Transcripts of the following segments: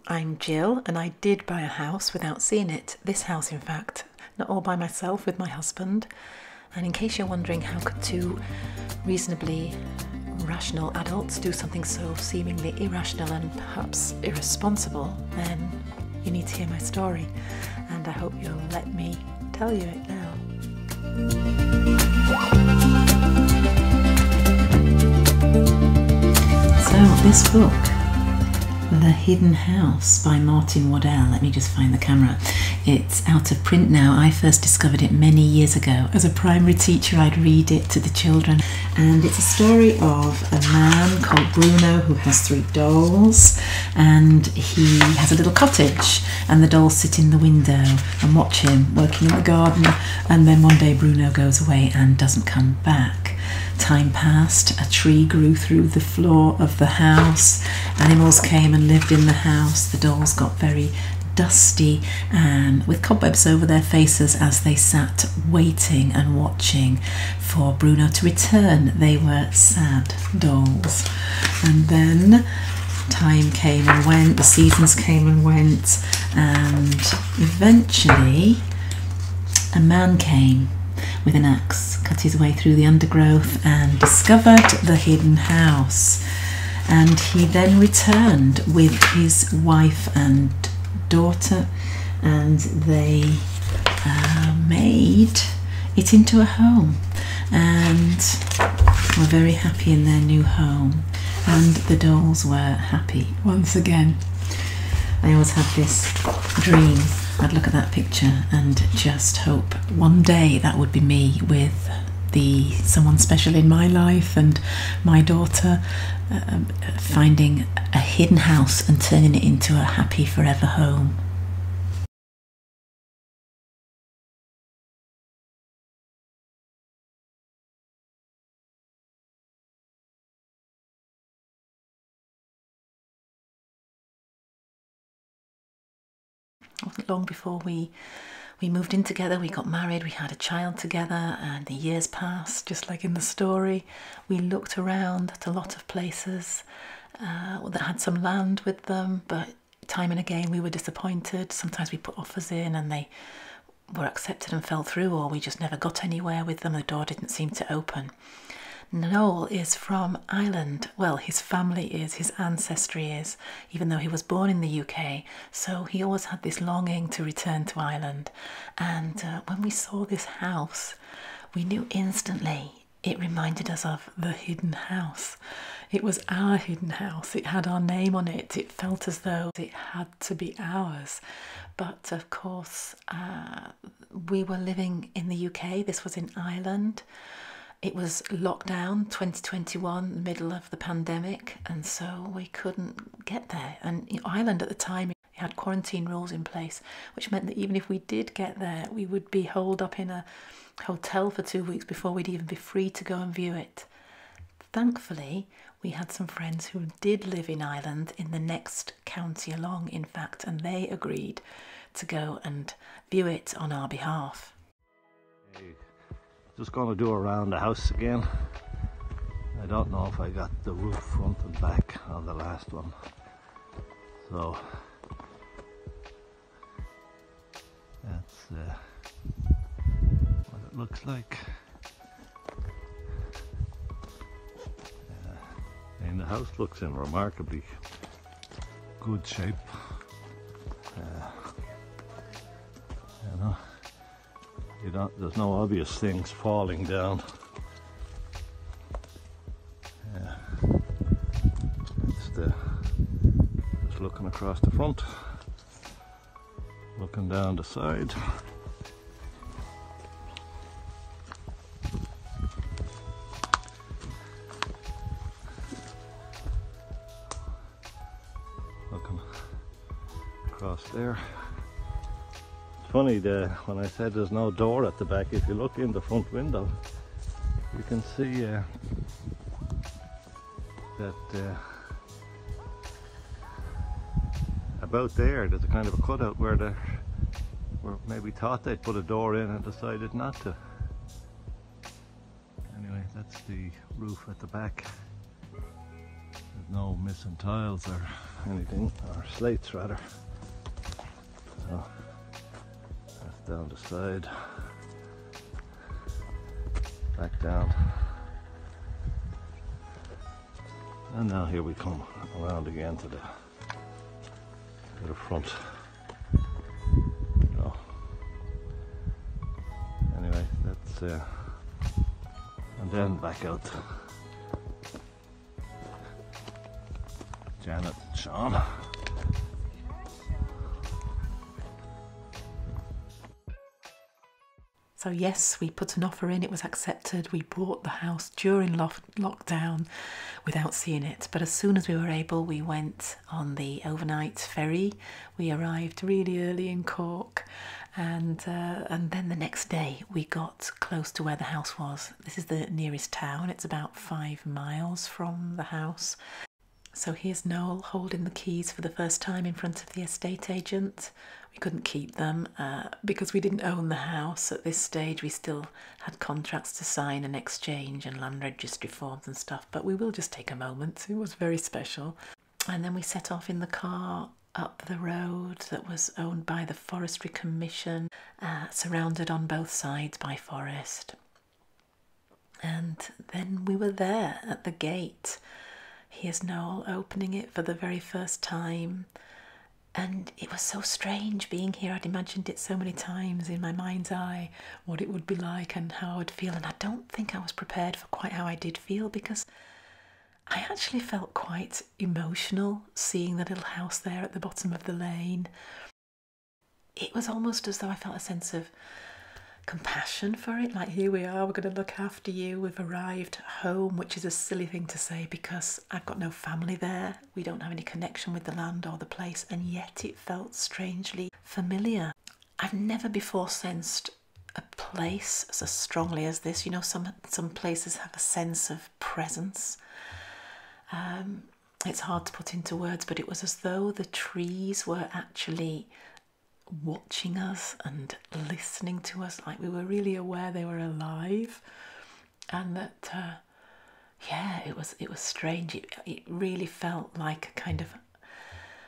I'm Jill, and I did buy a house without seeing it. This house, in fact, not all by myself, with my husband. And in case you're wondering how could two reasonably rational adults do something so seemingly irrational and perhaps irresponsible, then you need to hear my story. And I hope you'll let me tell you it now. So this book, The Hidden House by Martin Waddell. Let me just find the camera. It's out of print now. I first discovered it many years ago. As a primary teacher, I'd read it to the children. And it's a story of a man called Bruno who has 3 dolls, and he has a little cottage, and the dolls sit in the window and watch him working in the garden. And then one day Bruno goes away and doesn't come back. Time passed, a tree grew through the floor of the house, animals came and lived in the house, the dolls got very dusty and with cobwebs over their faces as they sat waiting and watching for Bruno to return. They were sad dolls. And then time came and went, the seasons came and went, and eventually a man came with an axe, cut his way through the undergrowth and discovered the hidden house. And he then returned with his wife and daughter, and they made it into a home and were very happy in their new home, and the dolls were happy once again. I always had this dream. I'd look at that picture and just hope one day that would be me with someone special in my life and my daughter finding a hidden house and turning it into a happy forever home. It wasn't long before we moved in together, we got married, we had a child together, and the years passed, just like in the story. We looked around at a lot of places that had some land with them, but time and again we were disappointed. Sometimes we put offers in and they were accepted and fell through, or we just never got anywhere with them, the door didn't seem to open. Noel is from Ireland. Well, his family is, his ancestry is, even though he was born in the UK. So he always had this longing to return to Ireland. And when we saw this house, we knew instantly it reminded us of the hidden house. It was our hidden house. It had our name on it. It felt as though it had to be ours. But of course, we were living in the UK. This was in Ireland. It was lockdown 2021, the middle of the pandemic, and so we couldn't get there. And Ireland at the time had quarantine rules in place, which meant that even if we did get there, we would be holed up in a hotel for 2 weeks before we'd even be free to go and view it. Thankfully, we had some friends who did live in Ireland, in the next county along, in fact, and they agreed to go and view it on our behalf. Just going to do around the house again. I don't know if I got the roof front and back on the last one, so that's what it looks like. And the house looks in remarkably good shape. You know, there's no obvious things falling down. It's just looking across the front, looking down the side. Looking across there. Funny, when I said there's no door at the back, if you look in the front window, you can see that about there's a kind of a cutout where maybe thought they'd put a door in and decided not to. Anyway, that's the roof at the back. There's no missing tiles or anything, or slates rather. So that's down the side, back down, and now here we come around again to the front. So anyway, that's and then back out to Janet and Sean. So yes, we put an offer in, it was accepted. We bought the house during lockdown without seeing it. But as soon as we were able, we went on the overnight ferry. We arrived really early in Cork, and then the next day we got close to where the house was. This is the nearest town. It's about 5 miles from the house. So here's Noel holding the keys for the first time in front of the estate agent. We couldn't keep them because we didn't own the house at this stage. We still had contracts to sign and exchange and land registry forms and stuff, but we will just take a moment. It was very special. And then we set off in the car up the road that was owned by the Forestry Commission, surrounded on both sides by forest. And then we were there at the gate. Here's Noel opening it for the very first time. And it was so strange being here. I'd imagined it so many times in my mind's eye, what it would be like and how I'd feel. And I don't think I was prepared for quite how I did feel, because I actually felt quite emotional seeing the little house there at the bottom of the lane. It was almost as though I felt a sense of compassion for it, like, here we are, we're going to look after you, we've arrived home, which is a silly thing to say because I've got no family there, we don't have any connection with the land or the place, and yet it felt strangely familiar. I've never before sensed a place as strongly as this. You know, some places have a sense of presence. It's hard to put into words, but it was as though the trees were actually watching us and listening to us, like we were really aware they were alive, and that it was strange. It really felt like a kind of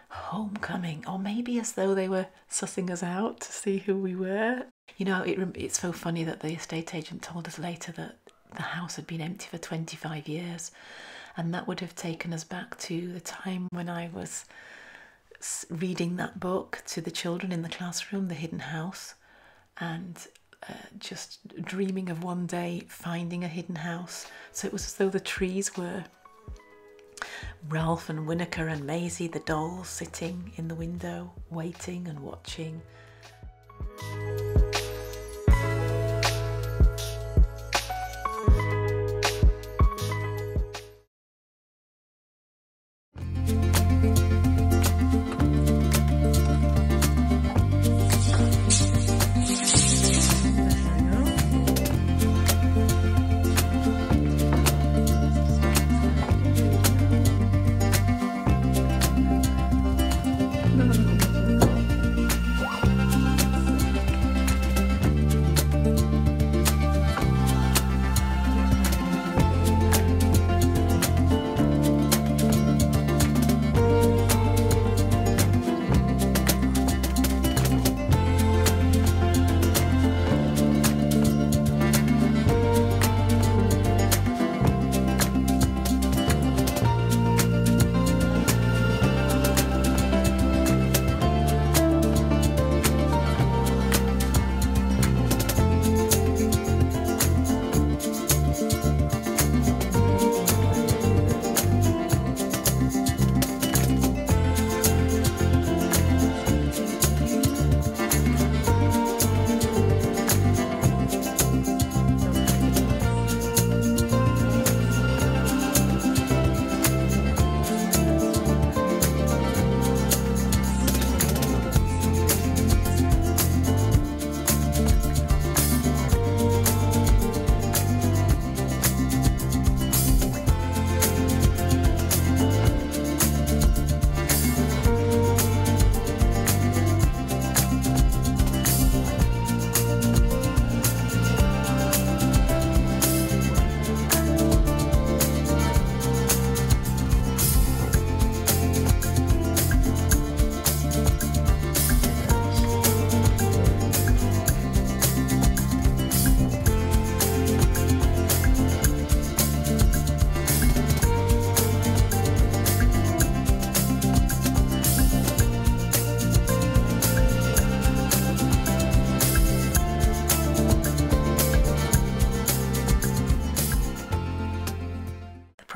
homecoming, or maybe as though they were sussing us out to see who we were. You know, it's so funny that the estate agent told us later that the house had been empty for 25 years, and that would have taken us back to the time when I was reading that book to the children in the classroom, The Hidden House, and just dreaming of one day finding a hidden house. So it was as though the trees were Ralph and Winnaker and Maisie, the dolls, sitting in the window, waiting and watching.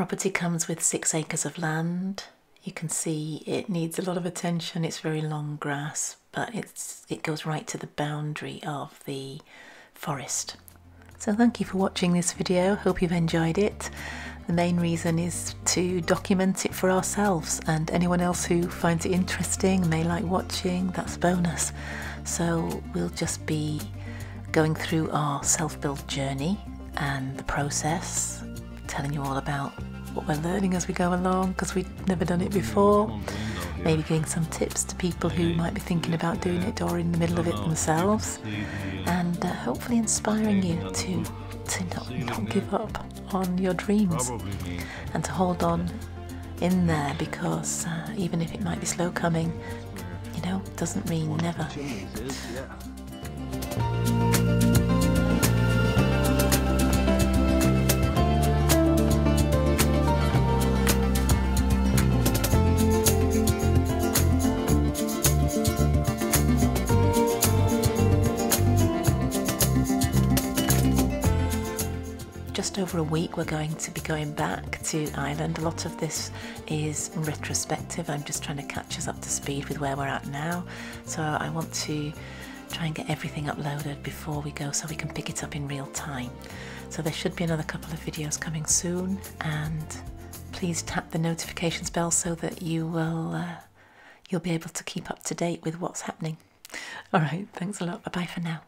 property comes with 6 acres of land. You can see it needs a lot of attention. It's very long grass, but it goes right to the boundary of the forest. So thank you for watching this video. Hope you've enjoyed it. The main reason is to document it for ourselves, and anyone else who finds it interesting and they like watching, that's a bonus. So we'll just be going through our self-build journey and the process, telling you all about what we're learning as we go along, because we've never done it before. Maybe giving some tips to people who might be thinking about doing it or in the middle of it themselves, and hopefully inspiring you to not give up on your dreams and to hold on in there, because even if it might be slow coming, you know, doesn't mean never. Just over a week we're going to be going back to Ireland. A lot of this is retrospective. I'm just trying to catch us up to speed with where we're at now. So I want to try and get everything uploaded before we go so we can pick it up in real time. So there should be another couple of videos coming soon, and please tap the notifications bell so that you'll be able to keep up to date with what's happening. All right, thanks a lot. Bye-bye for now.